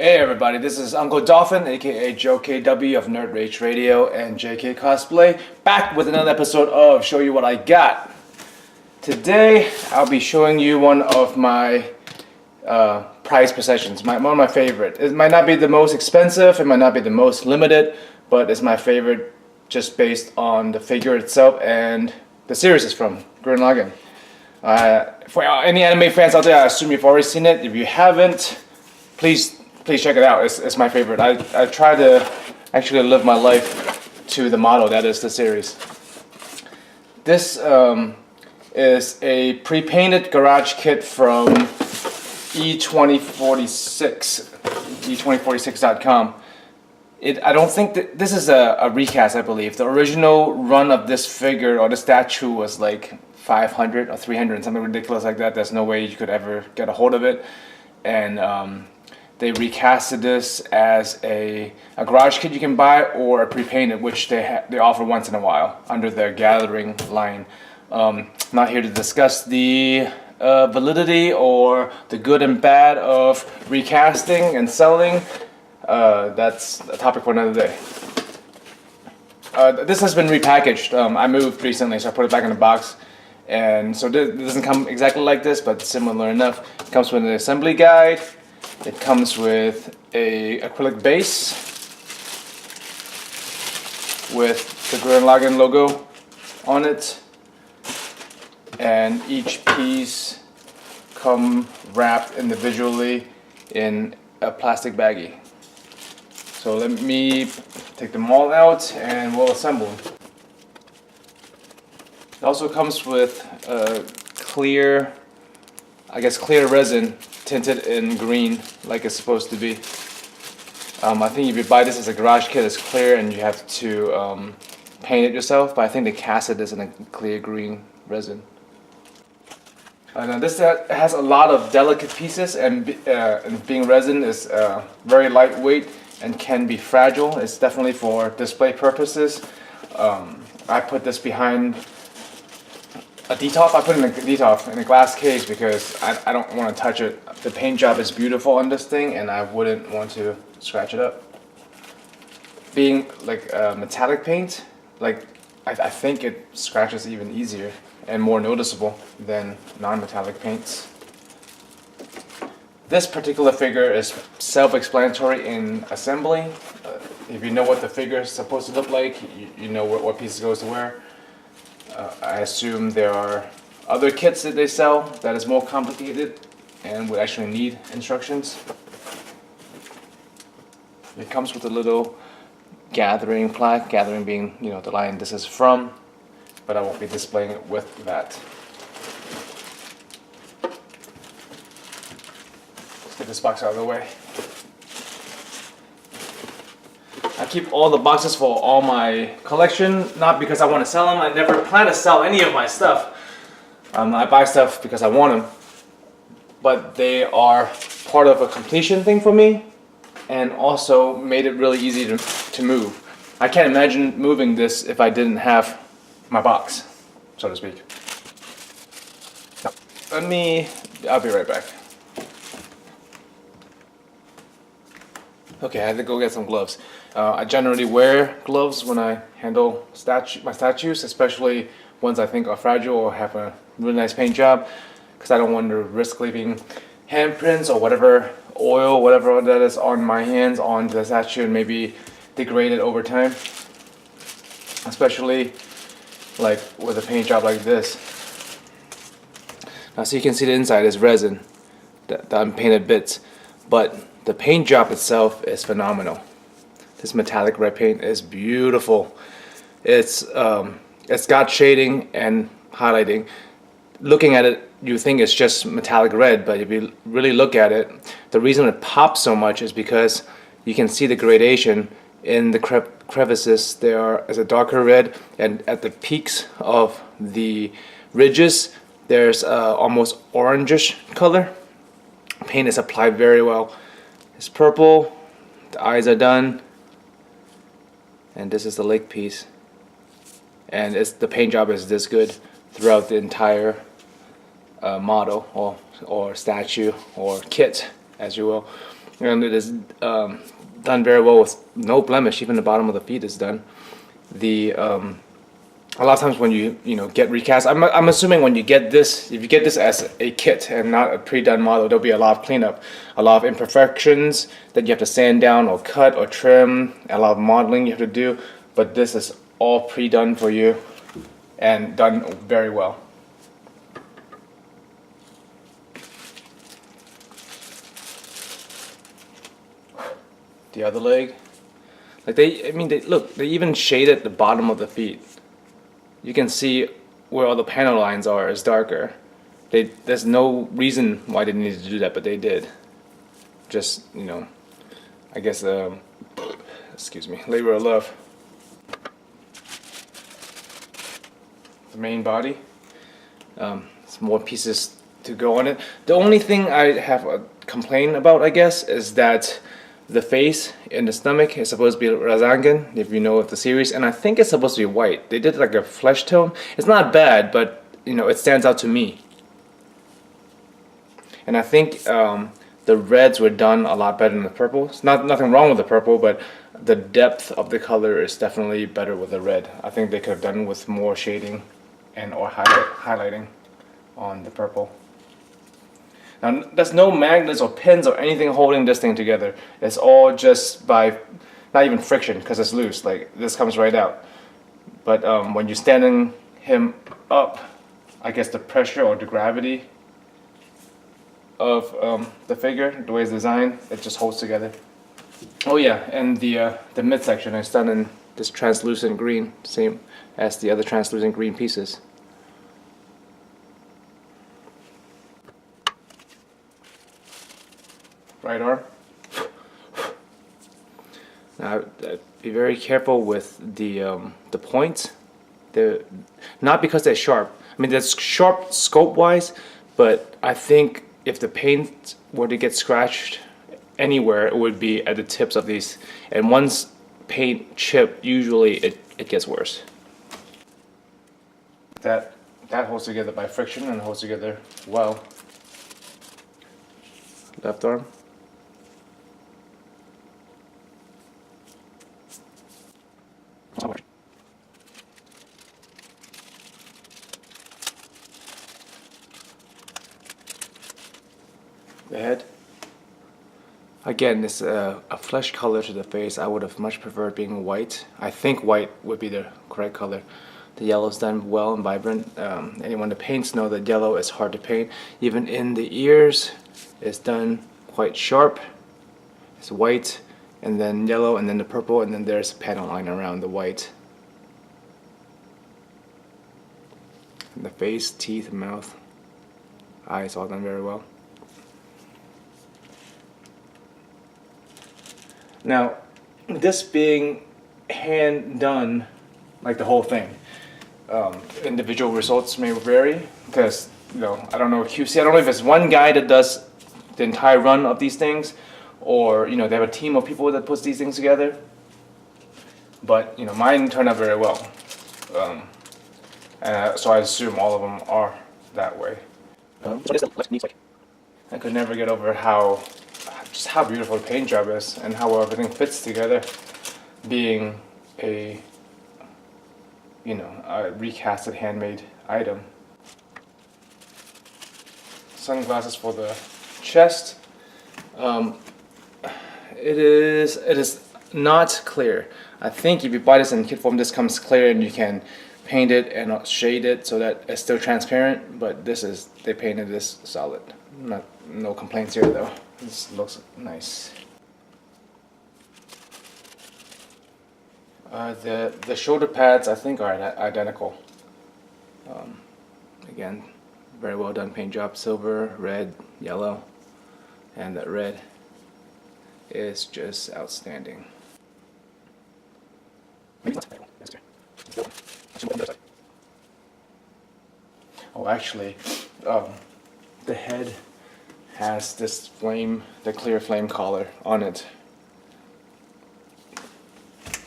Hey everybody, this is Uncle Dolphin, aka Joe KW of Nerd Rage Radio and JK Cosplay, back with another episode of Show You What I Got. Today, I'll be showing you one of my prized possessions, one of my favorite. It might not be the most expensive, it might not be the most limited, but it's my favorite just based on the figure itself and the series it's from, Gurren Lagann. For any anime fans out there, I assume you've already seen it. If you haven't, please check it out. It's my favorite. I try to actually live my life to the motto that is the series. This is a pre-painted garage kit from E2046, E2046.com. I don't think that this is a recast, I believe. The original run of this figure or the statue was like 500 or 300, something ridiculous like that. There's no way you could ever get a hold of it. And they recasted this as a garage kit you can buy or a pre-painted, which they offer once in a while under their Gathering line. Not here to discuss the validity or the good and bad of recasting and selling. That's a topic for another day. This has been repackaged. I moved recently, so I put it back in the box. And so it doesn't come exactly like this, but similar enough. It comes with an assembly guide. It comes with a acrylic base with the Gurren Lagann logo on it, and each piece come wrapped individually in a plastic baggie. So let me take them all out and we'll assemble them. It also comes with clear resin tinted in green like it's supposed to be. I think if you buy this as a garage kit, it's clear and you have to paint it yourself, but I think they casted this in a clear green resin. Now this has a lot of delicate pieces, and being resin is very lightweight and can be fragile. It's definitely for display purposes. I put this behind a detop. I put it in a detop in a glass case because I don't want to touch it. The paint job is beautiful on this thing and I wouldn't want to scratch it up. Being like metallic paint, like I think it scratches even easier and more noticeable than non-metallic paints. This particular figure is self-explanatory in assembly. If you know what the figure is supposed to look like, you know what pieces goes to where. I assume there are other kits that they sell that is more complicated and would actually need instructions. It comes with a little Gathering plaque, Gathering being, the line this is from, but I won't be displaying it with that. Let's get this box out of the way. I keep all the boxes for all my collection, not because I want to sell them. I never plan to sell any of my stuff. I buy stuff because I want them, but they are part of a completion thing for me, and also made it really easy to move. I can't imagine moving this if I didn't have my box, so to speak. I'll be right back. Okay, I had to go get some gloves. I generally wear gloves when I handle my statues, especially ones I think are fragile or have a really nice paint job, because I don't want to risk leaving handprints or whatever oil, whatever that is on my hands on the statue and maybe degrade it over time. Especially like with a paint job like this. Now so you can see the inside is resin, the unpainted bits, but the paint job itself is phenomenal. This metallic red paint is beautiful. It's got shading and highlighting. Looking at it, you think it's just metallic red, but if you really look at it, the reason it pops so much is because you can see the gradation in the crevices. There is a darker red, and at the peaks of the ridges, there's almost orangish color. Paint is applied very well. It's purple, the eyes are done, and this is the leg piece. And the paint job is this good throughout the entire model or statue or kit, as you will. and it is done very well with no blemish. Even the bottom of the feet is done. The a lot of times when you get recast, I'm assuming when you get this, if you get this as a kit and not a pre-done model, there'll be a lot of cleanup, a lot of imperfections that you have to sand down or cut or trim, a lot of modeling you have to do. But this is all pre-done for you and done very well. The other leg, like they even shaded the bottom of the feet. You can see where all the panel lines are is darker. There's no reason why they needed to do that, but they did. Just, I guess, excuse me, labor of love. The main body, some more pieces to go on it. The only thing I have a complaint about, I guess, is that the face and the stomach is supposed to be Resin, if you know of the series, and I think it's supposed to be white. They did like a flesh tone. It's not bad, but it stands out to me. And I think the reds were done a lot better than the purples. Nothing wrong with the purple, but the depth of the color is definitely better with the red. I think they could have done with more shading and or highlighting on the purple. Now, there's no magnets or pins or anything holding this thing together. It's all just by, not even friction, because it's loose. Like, this comes right out. But when you're standing him up, I guess the pressure or the gravity of the figure, the way it's designed, it just holds together. Oh yeah, and the midsection is done in this translucent green, same as the other translucent green pieces. Right arm. Now, be very careful with the points. They're not because they're sharp. I mean, they're sharp scope-wise, but I think if the paint were to get scratched anywhere, it would be at the tips of these. And once paint chip, usually it gets worse. That holds together by friction and holds together well. Left arm. The head. Again, it's a flesh color to the face. I would have much preferred being white. I think white would be the correct color. The yellow's done well and vibrant. Anyone that paints know that yellow is hard to paint. Even in the ears, it's done quite sharp. It's white, and then yellow, and then the purple, and then there's a panel line around the white. And the face, teeth, mouth, eyes, all done very well. Now, this being hand done, like the whole thing, individual results may vary because I don't know QC. I don't know if it's one guy that does the entire run of these things, or they have a team of people that puts these things together. But mine turned out very well, and so I assume all of them are that way. I could never get over just how beautiful the paint job is and how well everything fits together, being a recasted handmade item. Sunglasses for the chest. It is not clear. I think if you buy this in kit form, this comes clear and you can paint it and shade it so that it's still transparent. But they painted this solid. No complaints here though. This looks nice. The shoulder pads I think are identical. Again, very well done paint job. Silver, red, yellow, and that red is just outstanding. Oh, actually, the head has this flame, the clear flame collar on it.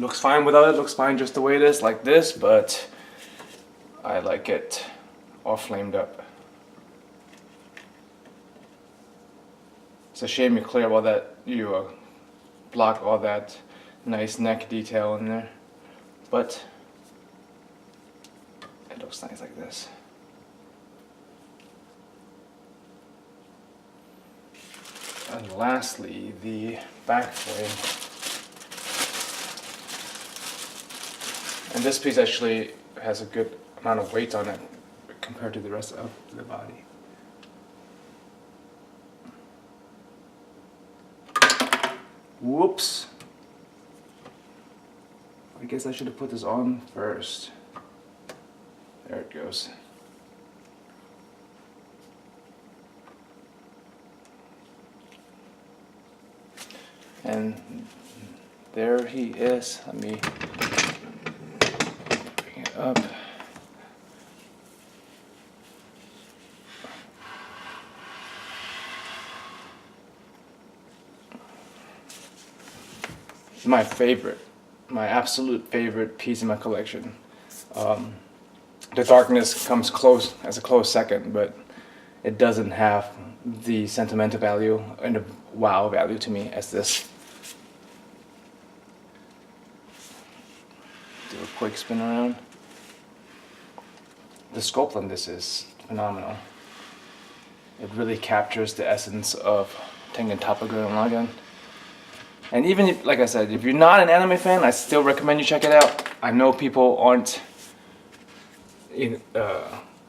Looks fine without it, looks fine just the way it is, like this, but I like it all flamed up. It's a shame you clear all that you block all that nice neck detail in there, but it looks nice like this. And lastly, the back frame. And this piece actually has a good amount of weight on it compared to the rest of the body. Whoops! I guess I should have put this on first. There it goes. And there he is. Let me bring it up. My favorite, my absolute favorite piece in my collection. The darkness comes close as a close second, but it doesn't have the sentimental value and the wow value to me as this. Do a quick spin around. The sculpt on this is phenomenal. It really captures the essence of Tengen Toppa Gurren Lagann. And even if, like I said, if you're not an anime fan, I still recommend you check it out. I know people aren't a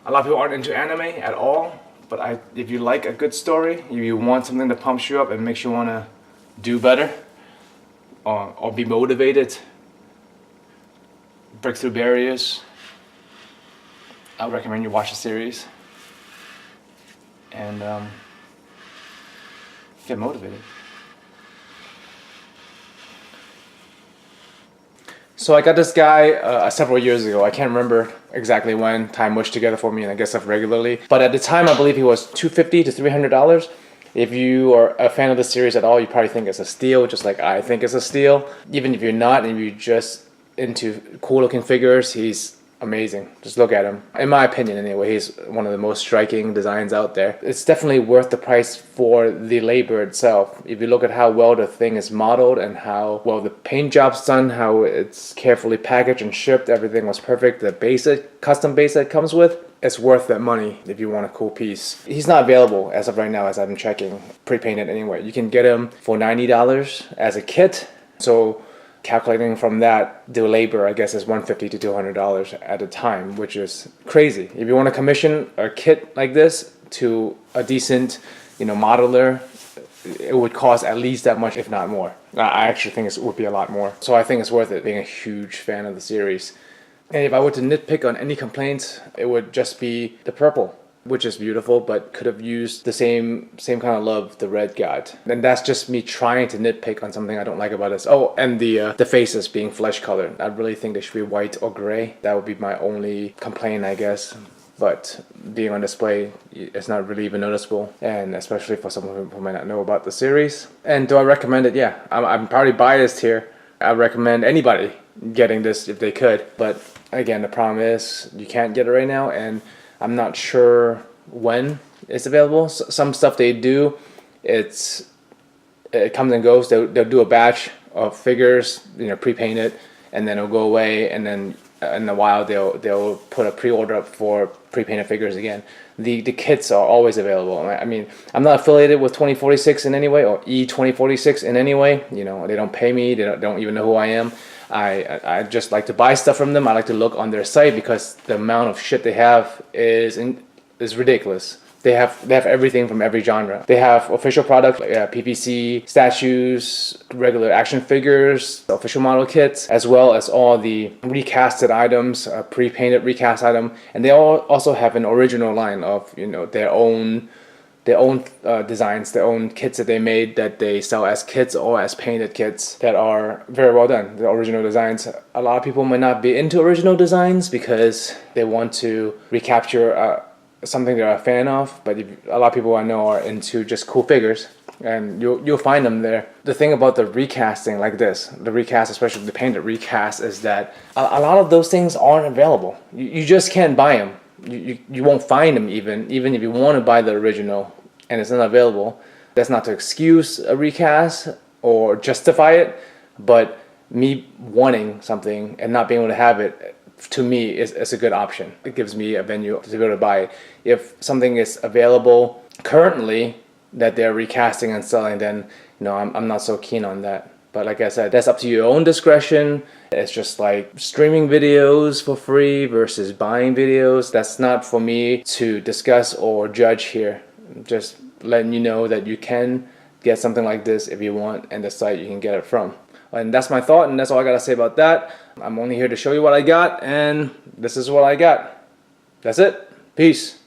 lot of people aren't into anime at all, but if you like a good story, if you want something that pumps you up and makes you want to do better, or be motivated, break through barriers, I would recommend you watch the series and get motivated. So I got this guy several years ago. I can't remember exactly when. Time wished together for me and I get stuff regularly. But at the time I believe he was $250 to $300. If you are a fan of the series at all, you probably think it's a steal, just like I think it's a steal. Even if you're not and you're just into cool looking figures, he's amazing. Just look at him. In my opinion anyway, he's one of the most striking designs out there. It's definitely worth the price for the labor itself. If you look at how well the thing is modeled and how well the paint job's done, how it's carefully packaged and shipped, everything was perfect. The basic, custom base that it comes with, it's worth that money if you want a cool piece. He's not available as of right now, as I've been checking, pre-painted anyway. You can get him for $90 as a kit. So calculating from that, the labor, I guess, is $150 to $200 at a time, which is crazy. If you want to commission a kit like this to a decent, modeler, it would cost at least that much, if not more. I actually think it would be a lot more. So I think it's worth it, being a huge fan of the series. And if I were to nitpick on any complaints, it would just be the purple, which is beautiful, but could have used the same kind of love the red got. And that's just me trying to nitpick on something I don't like about this. Oh, and the faces being flesh colored. I really think they should be white or gray. That would be my only complaint, I guess. But being on display, it's not really even noticeable, and especially for someone who might not know about the series. And do I recommend it? Yeah, I'm probably biased here. I recommend anybody getting this if they could. But again, the problem is you can't get it right now, and I'm not sure when it's available. Some stuff they do, it comes and goes. They'll do a batch of figures, pre-painted, and then it'll go away. And then in a while, they'll put a pre-order up for pre-painted figures again. The kits are always available. I mean, I'm not affiliated with 2046 in any way or E2046 in any way. They don't pay me. They don't even know who I am. I just like to buy stuff from them. I like to look on their site because the amount of shit they have is ridiculous. They have everything from every genre. They have official products like PPC statues, regular action figures, official model kits, as well as all the recasted items, pre-painted recast item, and they also have an original line of their own designs, their own kits that they made that they sell as kits or as painted kits that are very well done. The original designs. A lot of people might not be into original designs because they want to recapture something they're a fan of, but a lot of people I know are into just cool figures, and you'll find them there. The thing about the recasting like this, the recast, especially the painted recast, is that a lot of those things aren't available. You just can't buy them. You won't find them even if you want to buy the original and it's not available. That's not to excuse a recast or justify it, but me wanting something and not being able to have it, to me, is a good option. It gives me a venue to be able to buy it. If something is available currently that they're recasting and selling, then I'm not so keen on that. But like I said, that's up to your own discretion. It's just like streaming videos for free versus buying videos. That's not for me to discuss or judge here. Just letting you know that you can get something like this if you want, and the site you can get it from. And that's my thought, and that's all I gotta say about that. I'm only here to show you what I got, and this is what I got. That's it. Peace.